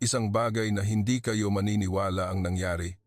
Isang bagay na hindi kayo maniniwala ang nangyari.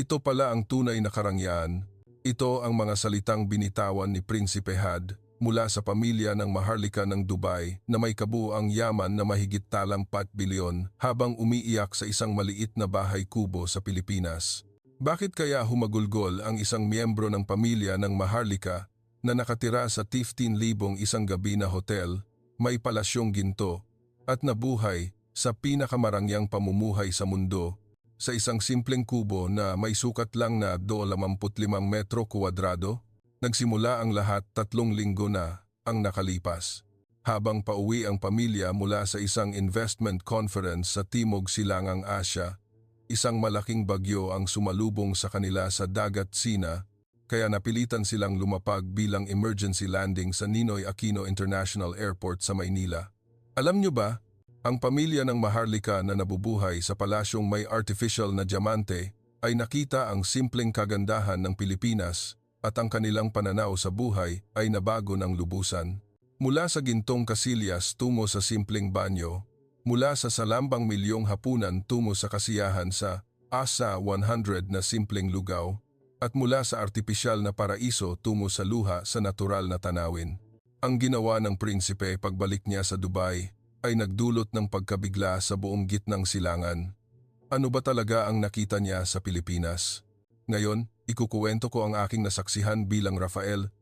Ito pala ang tunay na karangyaan. Ito ang mga salitang binitawan ni Prinsipe Had mula sa pamilya ng Maharlika ng Dubai na may kabuuang yaman na mahigit talang 4 bilyon habang umiiyak sa isang maliit na bahay kubo sa Pilipinas. Bakit kaya humagulgol ang isang miyembro ng pamilya ng Maharlika na nakatira sa 15,000 isang gabi na hotel, may palasyong ginto, at nabuhay sa pinakamarangyang pamumuhay sa mundo sa isang simpleng kubo na may sukat lang na 25 metro kuwadrado? Nagsimula ang lahat 3 linggo na ang nakalipas. Habang pauwi ang pamilya mula sa isang investment conference sa Timog Silangang Asya, isang malaking bagyo ang sumalubong sa kanila sa Dagat Sina, kaya napilitan silang lumapag bilang emergency landing sa Ninoy Aquino International Airport sa Maynila. Alam nyo ba, ang pamilya ng Maharlika na nabubuhay sa palasyong may artificial na diamante ay nakita ang simpleng kagandahan ng Pilipinas at ang kanilang pananaw sa buhay ay nabago ng lubusan. Mula sa gintong kasilyas tungo sa simpleng banyo, mula sa salambang milyong hapunan tungo sa kasiyahan sa Asa 100 na simpleng lugaw, at mula sa artipisyal na paraiso tungo sa luha sa natural na tanawin. Ang ginawa ng prinsipe pagbalik niya sa Dubai ay nagdulot ng pagkabigla sa buong gitnang silangan. Ano ba talaga ang nakita niya sa Pilipinas? Ngayon, ikukuwento ko ang aking nasaksihan bilang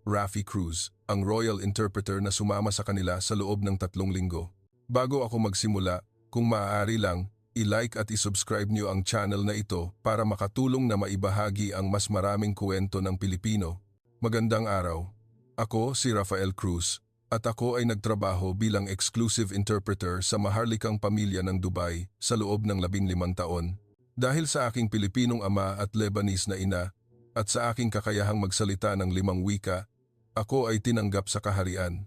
Rafi Cruz, ang royal interpreter na sumama sa kanila sa loob ng 3 linggo. Bago ako magsimula, kung maaari lang, i-like at i-subscribe niyo ang channel na ito para makatulong na maibahagi ang mas maraming kwento ng Pilipino. Magandang araw. Ako si Rafael Cruz at ako ay nagtrabaho bilang exclusive interpreter sa Maharlikang pamilya ng Dubai sa loob ng 15 taon. Dahil sa aking Pilipinong ama at Lebanese na ina at sa aking kakayahang magsalita ng 5 wika, ako ay tinanggap sa kaharian.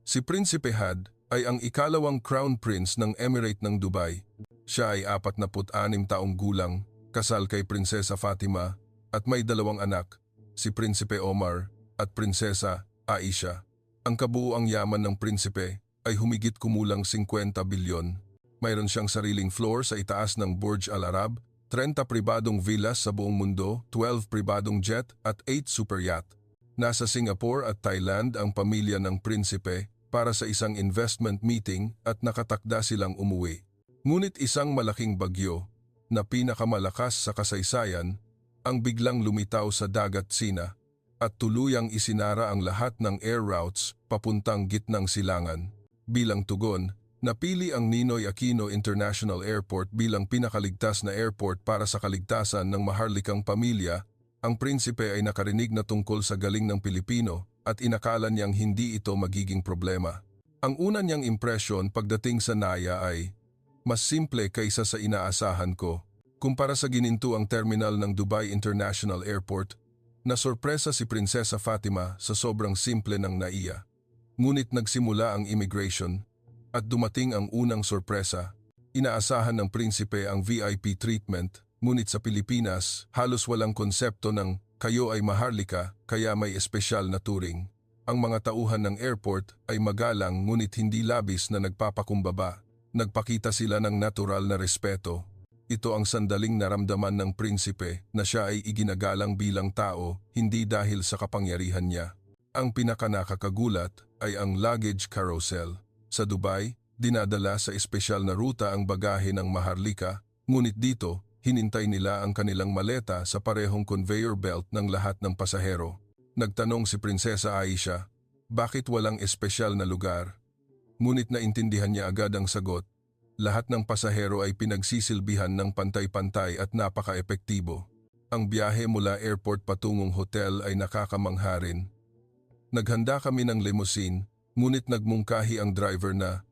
Si Prinsipe Had ay ang ikalawang Crown Prince ng Emirate ng Dubai. Siya ay 46 taong gulang, kasal kay Prinsesa Fatima at may 2 anak, si Prinsipe Omar at Prinsesa Aisha. Ang kabuuang yaman ng prinsipe ay humigit kumulang 50 bilyon. Mayroon siyang sariling floor sa itaas ng Burj Al Arab, 30 pribadong villas sa buong mundo, 12 pribadong jet at 8 super yacht. Nasa Singapore at Thailand ang pamilya ng prinsipe para sa isang investment meeting at nakatakda silang umuwi. Ngunit isang malaking bagyo na pinakamalakas sa kasaysayan ang biglang lumitaw sa Dagat Sina at tuluyang isinara ang lahat ng air routes papuntang gitnang silangan. Bilang tugon, napili ang Ninoy Aquino International Airport bilang pinakaligtas na airport para sa kaligtasan ng Maharlikang pamilya. Ang prinsipe ay nakarinig na tungkol sa galing ng Pilipino at inakala niyang hindi ito magiging problema. Ang una niyang impresyon pagdating sa Naya ay mas simple kaysa sa inaasahan ko. Kumpara sa ginintuang terminal ng Dubai International Airport, nasorpresa si Prinsesa Fatima sa sobrang simple ng NAIA. Ngunit nagsimula ang immigration at dumating ang unang sorpresa. Inaasahan ng prinsipe ang VIP treatment, ngunit sa Pilipinas halos walang konsepto ng kayo ay Maharlika kaya may espesyal na turing. Ang mga tauhan ng airport ay magalang ngunit hindi labis na nagpapakumbaba. Nagpakita sila ng natural na respeto. Ito ang sandaling naramdaman ng prinsipe na siya ay iginagalang bilang tao, hindi dahil sa kapangyarihan niya. Ang pinakanakakagulat ay ang luggage carousel. Sa Dubai, dinadala sa espesyal na ruta ang bagahe ng Maharlika, ngunit dito, hinintay nila ang kanilang maleta sa parehong conveyor belt ng lahat ng pasahero. Nagtanong si Prinsesa Aisha, bakit walang espesyal na lugar? Ngunit naintindihan niya agad ang sagot. Lahat ng pasahero ay pinagsisilbihan ng pantay-pantay at napaka-epektibo. Ang biyahe mula airport patungong hotel ay nakakamangha rin. Naghanda kami ng limousine, ngunit nagmungkahi ang driver na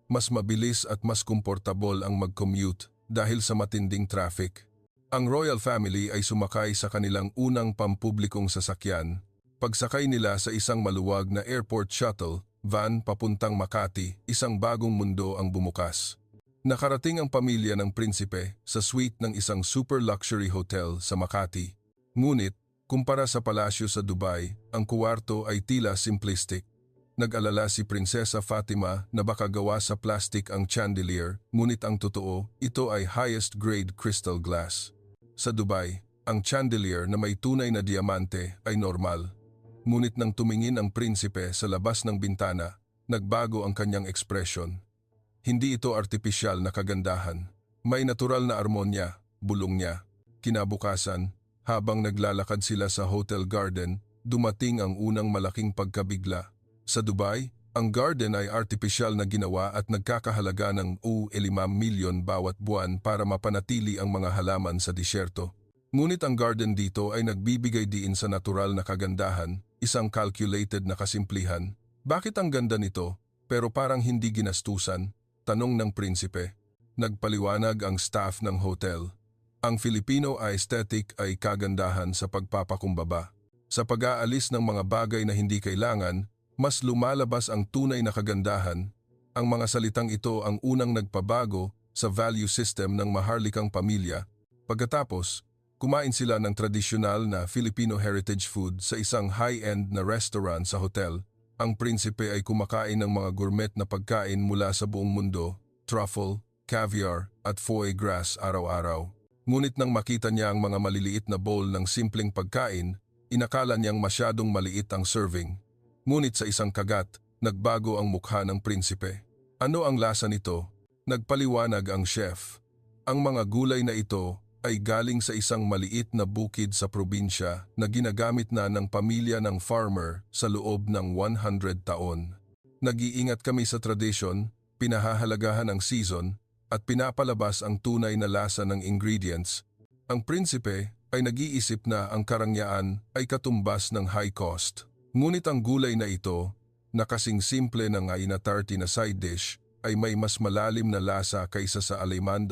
mas mabilis at mas komportable ang mag-commute dahil sa matinding traffic. Ang royal family ay sumakay sa kanilang unang pampublikong sasakyan. Pagsakay nila sa isang maluwag na airport shuttle, van papuntang Makati, isang bagong mundo ang bumukas. Nakarating ang pamilya ng prinsipe sa suite ng isang super luxury hotel sa Makati. Ngunit, kumpara sa palasyo sa Dubai, ang kuwarto ay tila simplistic. Nag-alala si Prinsesa Fatima na baka gawa sa plastic ang chandelier, ngunit ang totoo, ito ay highest grade crystal glass. Sa Dubai, ang chandelier na may tunay na diamante ay normal. Ngunit nang tumingin ang prinsipe sa labas ng bintana, nagbago ang kanyang ekspresyon. Hindi ito artipisyal na kagandahan. May natural na armonya, bulong niya. Kinabukasan, habang naglalakad sila sa hotel garden, dumating ang unang malaking pagkabigla. Sa Dubai, ang garden ay artipisyal na ginawa at nagkakahalaga ng ₱5 milyon bawat buwan para mapanatili ang mga halaman sa disyerto. Ngunit ang garden dito ay nagbibigay diin sa natural na kagandahan, isang calculated na kasimplihan. Bakit ang ganda nito, pero parang hindi ginastusan? Tanong ng prinsipe. Nagpaliwanag ang staff ng hotel. Ang Filipino aesthetic ay kagandahan sa pagpapakumbaba. Sa pag-aalis ng mga bagay na hindi kailangan, mas lumalabas ang tunay na kagandahan. Ang mga salitang ito ang unang nagpabago sa value system ng maharlikang pamilya. Pagkatapos, kumain sila ng tradisyonal na Filipino heritage food sa isang high-end na restaurant sa hotel. Ang prinsipe ay kumakain ng mga gourmet na pagkain mula sa buong mundo, truffle, caviar at foie gras araw-araw. Ngunit nang makita niya ang mga maliliit na bowl ng simpleng pagkain, inakala niyang masyadong maliit ang serving. Ngunit sa isang kagat, nagbago ang mukha ng prinsipe. Ano ang lasa nito? Nagpaliwanag ang chef. Ang mga gulay na ito ay galing sa isang maliit na bukid sa probinsya na ginagamit na ng pamilya ng farmer sa loob ng 100 taon. Nag-iingat kami sa tradisyon, pinahahalagahan ang season, at pinapalabas ang tunay na lasa ng ingredients. Ang prinsipe ay nag-iisip na ang karangyaan ay katumbas ng high cost. Ngunit ang gulay na ito, na kasing simple ng inatarty na side dish, ay may mas malalim na lasa kaysa sa 500,000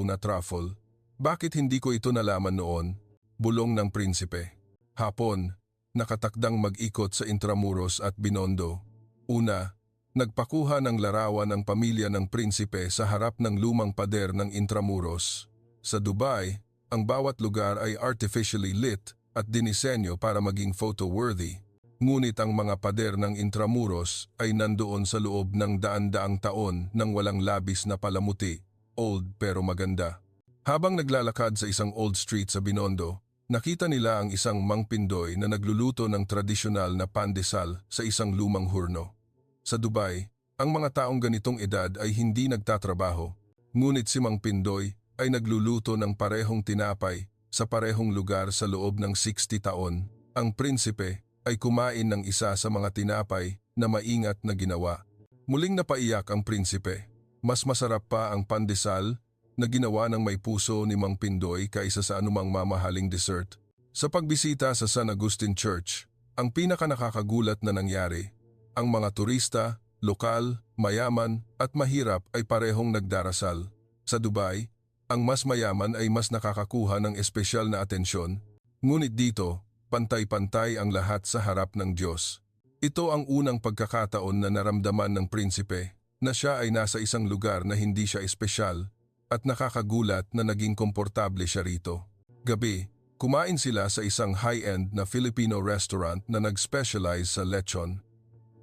na truffle. Bakit hindi ko ito nalaman noon? Bulong ng prinsipe. Hapon, nakatakdang mag-ikot sa Intramuros at Binondo. Una, nagpakuha ng larawan ang pamilya ng prinsipe sa harap ng lumang pader ng Intramuros. Sa Dubai, ang bawat lugar ay artificially lit at dinisenyo para maging photo-worthy. Ngunit ang mga pader ng Intramuros ay nandoon sa loob ng daan-daang taon nang walang labis na palamuti, old pero maganda. Habang naglalakad sa isang old street sa Binondo, nakita nila ang isang Mang Pindoy na nagluluto ng tradisyonal na pandesal sa isang lumang hurno. Sa Dubai, ang mga taong ganitong edad ay hindi nagtatrabaho, ngunit si Mang Pindoy ay nagluluto ng parehong tinapay sa parehong lugar sa loob ng 60 taon. Ang prinsipe ay kumain ng isa sa mga tinapay na maingat na ginawa. Muling napaiyak ang prinsipe. Mas masarap pa ang pandesal na ginawa ng may puso ni Mang Pindoy kaysa sa anumang mamahaling dessert. Sa pagbisita sa San Agustin Church, ang pinakanakakagulat na nangyari, ang mga turista, lokal, mayaman at mahirap ay parehong nagdarasal. Sa Dubai, ang mas mayaman ay mas nakakakuha ng espesyal na atensyon, ngunit dito, pantay-pantay ang lahat sa harap ng Diyos. Ito ang unang pagkakataon na naramdaman ng prinsipe na siya ay nasa isang lugar na hindi siya espesyal at nakakagulat na naging komportable siya rito. Gabi, kumain sila sa isang high-end na Filipino restaurant na nag-specialize sa lechon.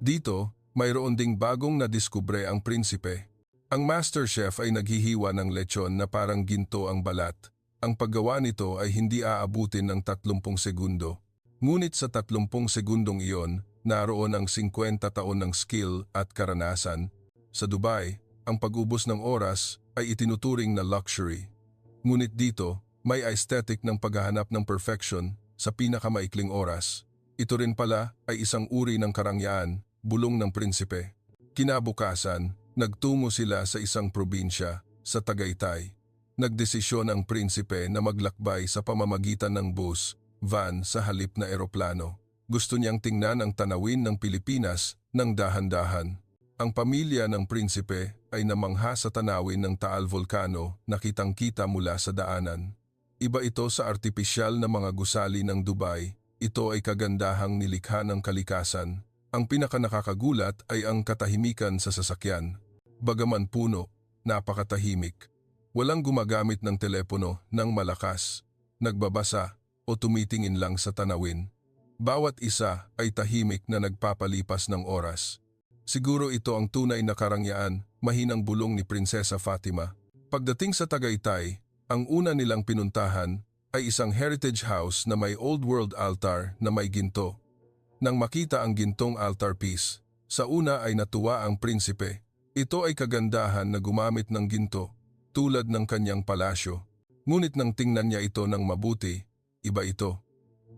Dito, mayroon ding bagong nadiskubre ang prinsipe. Ang master chef ay naghihiwa ng lechon na parang ginto ang balat. Ang paggawa nito ay hindi aabutin ng 30 segundo. Ngunit sa 30 segundong iyon, naroon ang 50 taon ng skill at karanasan. Sa Dubai, ang pag-ubos ng oras ay itinuturing na luxury. Ngunit dito, may aesthetic ng paghahanap ng perfection sa pinakamaikling oras. Ito rin pala ay isang uri ng karangyaan, bulong ng prinsipe. Kinabukasan, nagtungo sila sa isang probinsya, sa Tagaytay. Nagdesisyon ang prinsipe na maglakbay sa pamamagitan ng bus, van sa halip na eroplano. Gusto niyang tingnan ang tanawin ng Pilipinas ng dahan-dahan. Ang pamilya ng prinsipe ay namangha sa tanawin ng Taal Volcano na kitang-kita mula sa daanan. Iba ito sa artipisyal na mga gusali ng Dubai. Ito ay kagandahang nilikha ng kalikasan. Ang pinakanakakagulat ay ang katahimikan sa sasakyan. Bagaman puno, napakatahimik. Walang gumagamit ng telepono ng malakas, nagbabasa o tumitingin lang sa tanawin. Bawat isa ay tahimik na nagpapalipas ng oras. Siguro ito ang tunay na karangyaan, mahinang bulong ni Prinsesa Fatima. Pagdating sa Tagaytay, ang una nilang pinuntahan ay isang heritage house na may old world altar na may ginto. Nang makita ang gintong altar piece, sa una ay natuwa ang prinsipe. Ito ay kagandahan na gumamit ng ginto, tulad ng kanyang palasyo. Ngunit nang tingnan niya ito ng mabuti, iba ito.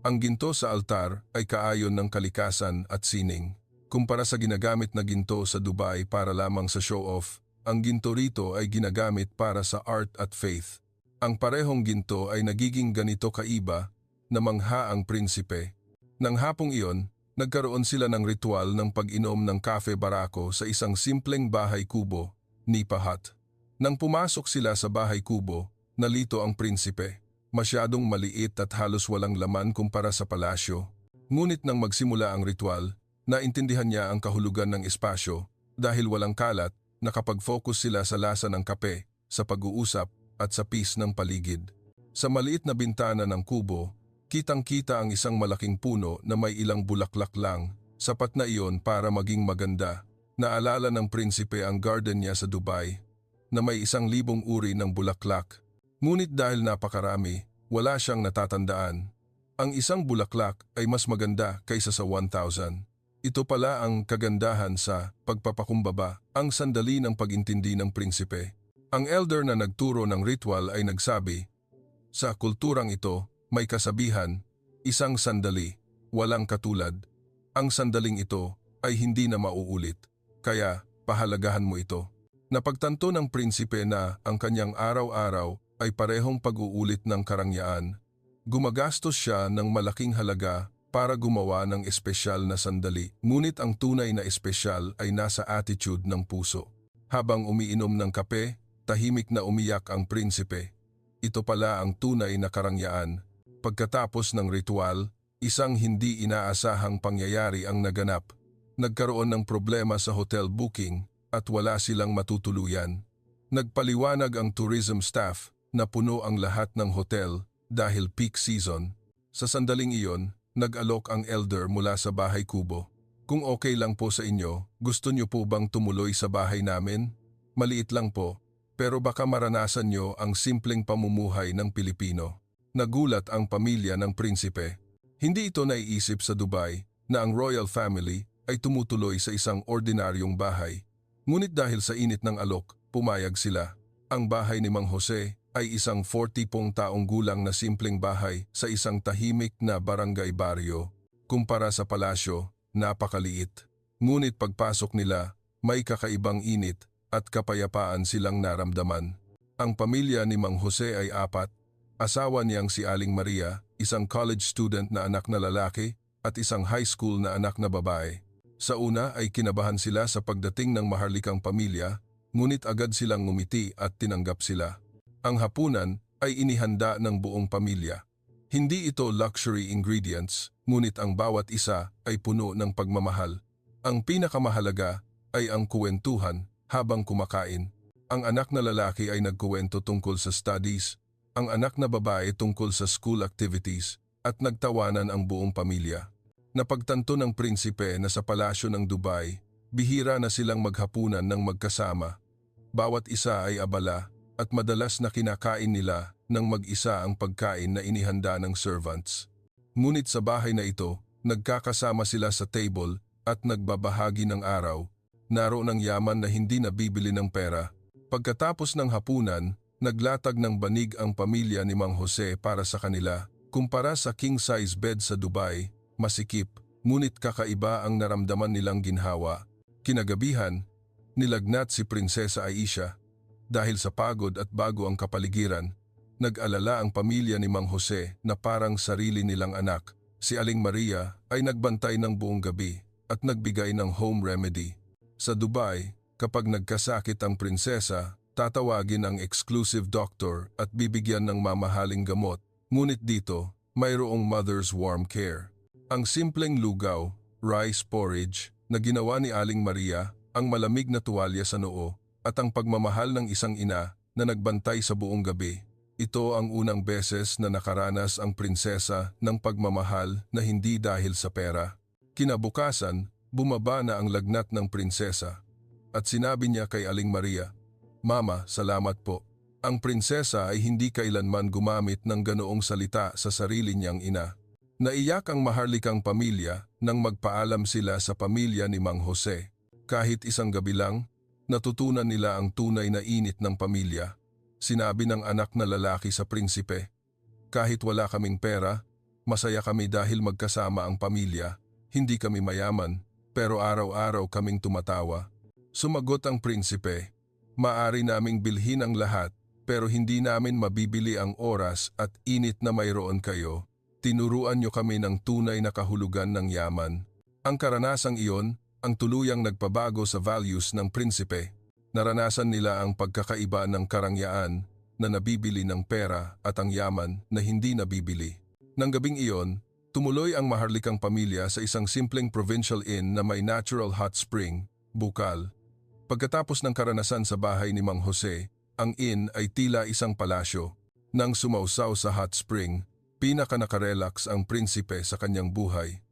Ang ginto sa altar ay kaayon ng kalikasan at sining. Kumpara sa ginagamit na ginto sa Dubai para lamang sa show-off, ang ginto rito ay ginagamit para sa art at faith. Ang parehong ginto ay nagiging ganito kaiba na mangha ang prinsipe. Nang hapong iyon, nagkaroon sila ng ritual ng pag-inom ng kafe barako sa isang simpleng bahay kubo, nipa hut. Nang pumasok sila sa bahay kubo, nalito ang prinsipe. Masyadong maliit at halos walang laman kumpara sa palasyo. Ngunit nang magsimula ang ritual, naintindihan niya ang kahulugan ng espasyo dahil walang kalat, nakapag-focus sila sa lasa ng kape, sa pag-uusap at sa peace ng paligid. Sa maliit na bintana ng kubo, kitang-kita ang isang malaking puno na may ilang bulaklak lang, sapat na iyon para maging maganda. Naalala ng prinsipe ang garden niya sa Dubai na may 1,000 uri ng bulaklak. Ngunit dahil napakarami, wala siyang natatandaan. Ang isang bulaklak ay mas maganda kaysa sa 1,000. Ito pala ang kagandahan sa pagpapakumbaba, ang sandali ng pag-intindi ng prinsipe. Ang elder na nagturo ng ritual ay nagsabi, sa kulturang ito, may kasabihan, isang sandali, walang katulad. Ang sandaling ito ay hindi na mauulit, kaya pahalagahan mo ito. Napagtanto ng prinsipe na ang kanyang araw-araw ay parehong pag-uulit ng karangyaan. Gumagastos siya ng malaking halaga para gumawa ng espesyal na sandali. Ngunit ang tunay na espesyal ay nasa attitude ng puso. Habang umiinom ng kape, tahimik na umiyak ang prinsipe. Ito pala ang tunay na karangyaan. Pagkatapos ng ritual, isang hindi inaasahang pangyayari ang naganap. Nagkaroon ng problema sa hotel booking at wala silang matutuluyan. Nagpaliwanag ang tourism staff na puno ang lahat ng hotel dahil peak season. Sa sandaling iyon, nag-alok ang elder mula sa bahay kubo. Kung okay lang po sa inyo, gusto niyo po bang tumuloy sa bahay namin? Maliit lang po, pero baka maranasan niyo ang simpleng pamumuhay ng Pilipino. Nagulat ang pamilya ng prinsipe. Hindi ito naiisip sa Dubai na ang royal family ay tumutuloy sa isang ordinaryong bahay. Ngunit dahil sa init ng alok, pumayag sila. Ang bahay ni Mang Jose ay isang 40 taong gulang na simpleng bahay sa isang tahimik na barangay baryo. Kumpara sa palasyo, napakaliit. Ngunit pagpasok nila, may kakaibang init at kapayapaan silang naramdaman. Ang pamilya ni Mang Jose ay 4, asawa niyang si Aling Maria, isang college student na anak na lalaki at isang high school na anak na babae. Sa una ay kinabahan sila sa pagdating ng maharlikang pamilya, ngunit agad silang ngumiti at tinanggap sila. Ang hapunan ay inihanda ng buong pamilya. Hindi ito luxury ingredients, ngunit ang bawat isa ay puno ng pagmamahal. Ang pinakamahalaga ay ang kuwentuhan habang kumakain. Ang anak na lalaki ay nagkuwento tungkol sa studies, ang anak na babae tungkol sa school activities, at nagtawanan ang buong pamilya. Napagtanto ng prinsipe na sa palasyo ng Dubai, bihira na silang maghapunan ng magkasama. Bawat isa ay abala, at madalas na kinakain nila ng mag-isa ang pagkain na inihanda ng servants. Ngunit sa bahay na ito, nagkakasama sila sa table at nagbabahagi ng araw. Naroon ang yaman na hindi nabibili ng pera. Pagkatapos ng hapunan, naglatag ng banig ang pamilya ni Mang Jose para sa kanila. Kumpara sa king-size bed sa Dubai, masikip, ngunit kakaiba ang naramdaman nilang ginhawa. Kinagabihan, nilagnat si Prinsesa Aisha. Dahil sa pagod at bago ang kapaligiran, nag-alala ang pamilya ni Mang Jose na parang sarili nilang anak. Si Aling Maria ay nagbantay ng buong gabi at nagbigay ng home remedy. Sa Dubai, kapag nagkasakit ang prinsesa, tatawagin ang exclusive doctor at bibigyan ng mamahaling gamot. Ngunit dito, mayroong mother's warm care. Ang simpleng lugaw, rice porridge, na ginawa ni Aling Maria, ang malamig na tuwalya sa noo, at ang pagmamahal ng isang ina na nagbantay sa buong gabi. Ito ang unang beses na nakaranas ang prinsesa ng pagmamahal na hindi dahil sa pera. Kinabukasan, bumaba na ang lagnat ng prinsesa at sinabi niya kay Aling Maria, "Mama, salamat po." Ang prinsesa ay hindi kailanman gumamit ng ganoong salita sa sarili niyang ina. Naiyak ang maharlikang pamilya nang magpaalam sila sa pamilya ni Mang Jose. Kahit isang gabi lang, natutunan nila ang tunay na init ng pamilya. Sinabi ng anak na lalaki sa prinsipe, "Kahit wala kaming pera, masaya kami dahil magkasama ang pamilya. Hindi kami mayaman, pero araw-araw kaming tumatawa." Sumagot ang prinsipe, "Maari naming bilhin ang lahat, pero hindi namin mabibili ang oras at init na mayroon kayo. Tinuruan niyo kami ng tunay na kahulugan ng yaman." Ang karanasang iyon ang tuluyang nagpabago sa values ng prinsipe. Naranasan nila ang pagkakaiba ng karangyaan na nabibili ng pera at ang yaman na hindi nabibili. Nang gabing iyon, tumuloy ang maharlikang pamilya sa isang simpleng provincial inn na may natural hot spring, bukal. Pagkatapos ng karanasan sa bahay ni Mang Jose, ang inn ay tila isang palasyo. Nang sumausaw sa hot spring, pinaka-nakarelax ang prinsipe sa kanyang buhay.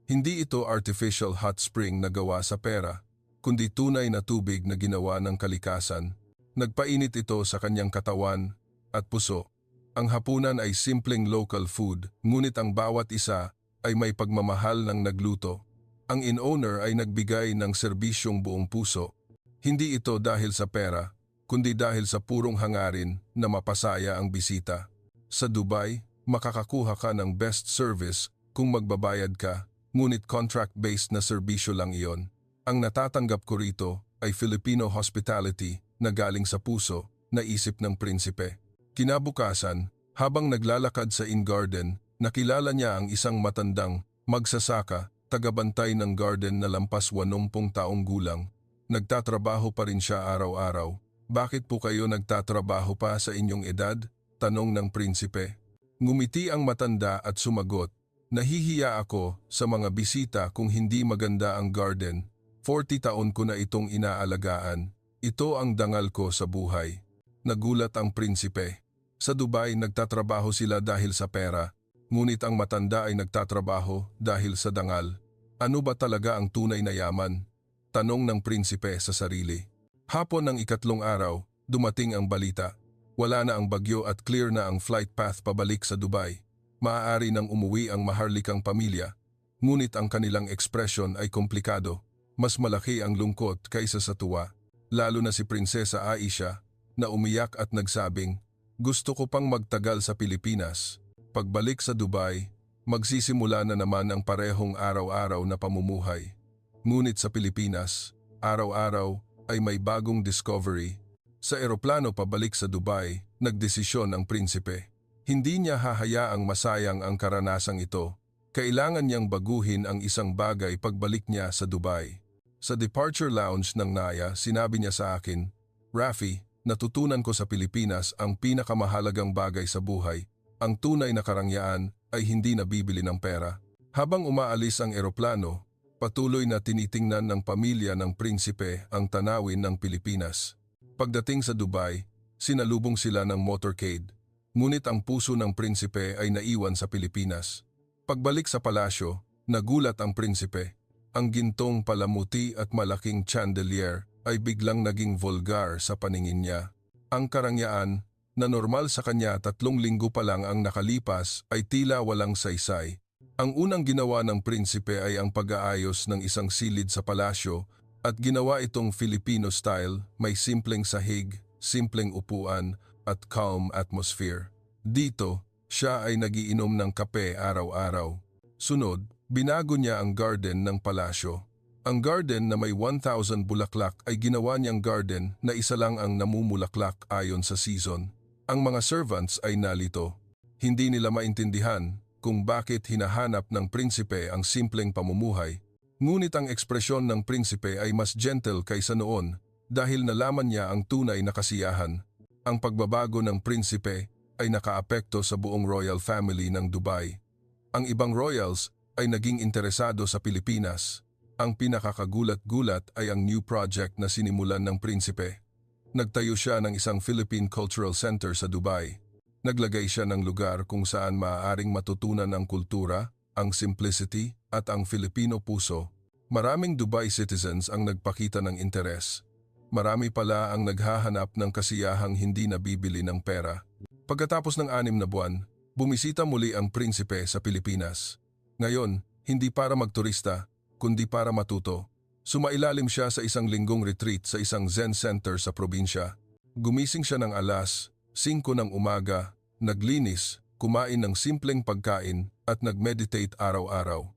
Hindi ito artificial hot spring na gawa sa pera, kundi tunay na tubig na ginawa ng kalikasan. Nagpainit ito sa kanyang katawan at puso. Ang hapunan ay simpleng local food, ngunit ang bawat isa ay may pagmamahal ng nagluto. Ang inn-owner ay nagbigay ng serbisyong buong puso. Hindi ito dahil sa pera, kundi dahil sa purong hangarin na mapasaya ang bisita. Sa Dubai, makakakuha ka ng best service kung magbabayad ka, ngunit contract-based na serbisyo lang iyon. Ang natatanggap ko rito ay Filipino hospitality na galing sa puso, na isip ng prinsipe. Kinabukasan, habang naglalakad sa inn garden, nakilala niya ang isang matandang magsasaka, tagabantay ng garden na lampas 80 taong gulang. Nagtatrabaho pa rin siya araw-araw. "Bakit po kayo nagtatrabaho pa sa inyong edad?" tanong ng prinsipe. Ngumiti ang matanda at sumagot, "Nahihiya ako sa mga bisita kung hindi maganda ang garden. 40 taon ko na itong inaalagaan. Ito ang dangal ko sa buhay." Nagulat ang prinsipe. Sa Dubai, nagtatrabaho sila dahil sa pera, ngunit ang matanda ay nagtatrabaho dahil sa dangal. Ano ba talaga ang tunay na yaman? Tanong ng prinsipe sa sarili. Hapon ng ikatlong araw, dumating ang balita. Wala na ang bagyo at clear na ang flight path pabalik sa Dubai. Maaari nang umuwi ang maharlikang pamilya. Ngunit ang kanilang ekspresyon ay komplikado. Mas malaki ang lungkot kaysa sa tuwa. Lalo na si Prinsesa Aisha, na umiyak at nagsabing, "Gusto ko pang magtagal sa Pilipinas. Pagbalik sa Dubai, magsisimula na naman ang parehong araw-araw na pamumuhay." Ngunit sa Pilipinas, araw-araw ay may bagong discovery. Sa eroplano pabalik sa Dubai, nagdesisyon ang prinsipe. Hindi niya hahayaang masayang ang karanasang ito. Kailangan niyang baguhin ang isang bagay pagbalik niya sa Dubai. Sa departure lounge ng Naya, sinabi niya sa akin, "Rafi, natutunan ko sa Pilipinas ang pinakamahalagang bagay sa buhay. Ang tunay na karangyaan ay hindi nabibili ng pera." Habang umaalis ang eroplano, patuloy na tinitingnan ng pamilya ng prinsipe ang tanawin ng Pilipinas. Pagdating sa Dubai, sinalubong sila ng motorcade. Ngunit ang puso ng prinsipe ay naiwan sa Pilipinas. Pagbalik sa palasyo, nagulat ang prinsipe. Ang gintong palamuti at malaking chandelier ay biglang naging vulgar sa paningin niya. Ang karangyaan, na normal sa kanya 3 linggo pa lang ang nakalipas, ay tila walang saysay. Ang unang ginawa ng prinsipe ay ang pag-aayos ng isang silid sa palasyo at ginawa itong Filipino style, may simpleng sahig, simpleng upuan at calm atmosphere. Dito, siya ay nagiinom ng kape araw-araw. Sunod, binago niya ang garden ng palasyo. Ang garden na may 1,000 bulaklak ay ginawa niyang garden na isa lang ang namumulaklak ayon sa season. Ang mga servants ay nalito. Hindi nila maintindihan kung bakit hinahanap ng prinsipe ang simpleng pamumuhay. Ngunit ang ekspresyon ng prinsipe ay mas gentle kaysa noon dahil nalaman niya ang tunay na kasiyahan. Ang pagbabago ng prinsipe ay nakaapekto sa buong royal family ng Dubai. Ang ibang royals ay naging interesado sa Pilipinas. Ang pinakakagulat-gulat ay ang new project na sinimulan ng prinsipe. Nagtayo siya ng isang Philippine Cultural Center sa Dubai. Naglagay siya ng lugar kung saan maaaring matutunan ang kultura, ang simplicity at ang Filipino puso. Maraming Dubai citizens ang nagpakita ng interes. Marami pala ang naghahanap ng kasiyahang hindi nabibili ng pera. Pagkatapos ng 6 na buwan, bumisita muli ang prinsipe sa Pilipinas. Ngayon, hindi para magturista, kundi para matuto. Sumailalim siya sa isang linggong retreat sa isang Zen center sa probinsya. Gumising siya ng alas 5 ng umaga, naglinis, kumain ng simpleng pagkain at nag-meditate araw-araw.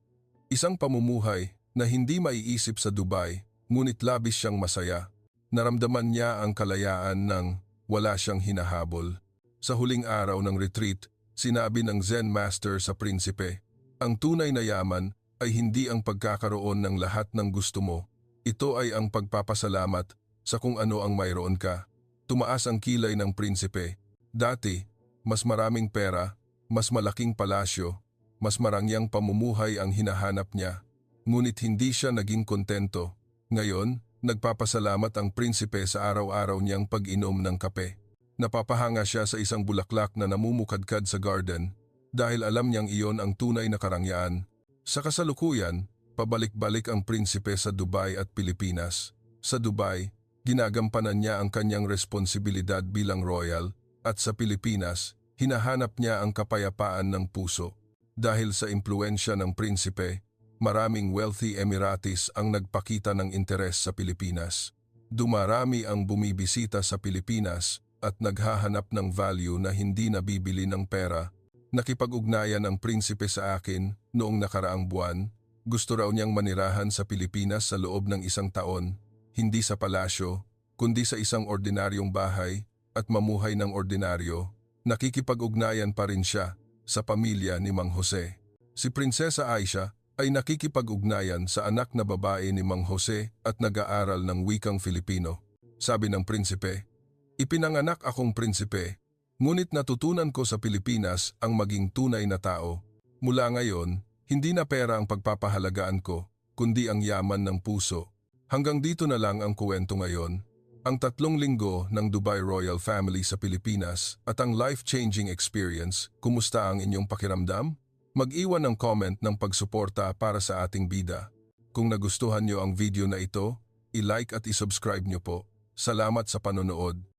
Isang pamumuhay na hindi maiisip sa Dubai, ngunit labis siyang masaya. Naramdaman niya ang kalayaan ng wala siyang hinahabol. Sa huling araw ng retreat, sinabi ng Zen Master sa prinsipe, ang tunay na yaman ay hindi ang pagkakaroon ng lahat ng gusto mo. Ito ay ang pagpapasalamat sa kung ano ang mayroon ka. Tumaas ang kilay ng prinsipe. Dati, mas maraming pera, mas malaking palasyo, mas marangyang pamumuhay ang hinahanap niya. Ngunit hindi siya naging kontento. Ngayon, nagpapasalamat ang prinsipe sa araw-araw niyang pag-inom ng kape. Napapahanga siya sa isang bulaklak na namumukadkad sa garden dahil alam niyang iyon ang tunay na karangyaan. Sa kasalukuyan, pabalik-balik ang prinsipe sa Dubai at Pilipinas. Sa Dubai, ginagampanan niya ang kanyang responsibilidad bilang royal at sa Pilipinas, hinahanap niya ang kapayapaan ng puso. Dahil sa impluensya ng prinsipe, maraming wealthy Emiratis ang nagpakita ng interes sa Pilipinas. Dumarami ang bumibisita sa Pilipinas at naghahanap ng value na hindi nabibili ng pera. Nakipag-ugnayan ang prinsipe sa akin noong nakaraang buwan. Gusto raw niyang manirahan sa Pilipinas sa loob ng 1 taon, hindi sa palasyo, kundi sa isang ordinaryong bahay at mamuhay ng ordinaryo. Nakikipag-ugnayan pa rin siya sa pamilya ni Mang Jose. Si Prinsesa Aisha ay nakikipag-ugnayan sa anak na babae ni Mang Jose at nag-aaral ng wikang Filipino. Sabi ng prinsipe, ipinanganak akong prinsipe, ngunit natutunan ko sa Pilipinas ang maging tunay na tao. Mula ngayon, hindi na pera ang pagpapahalagaan ko, kundi ang yaman ng puso. Hanggang dito na lang ang kwento ngayon. Ang 3 linggo ng Dubai Royal Family sa Pilipinas at ang life-changing experience, kumusta ang inyong pakiramdam? Mag-iwan ng comment ng pagsuporta para sa ating bida. Kung nagustuhan nyo ang video na ito, i-like at i-subscribe nyo po. Salamat sa panonood.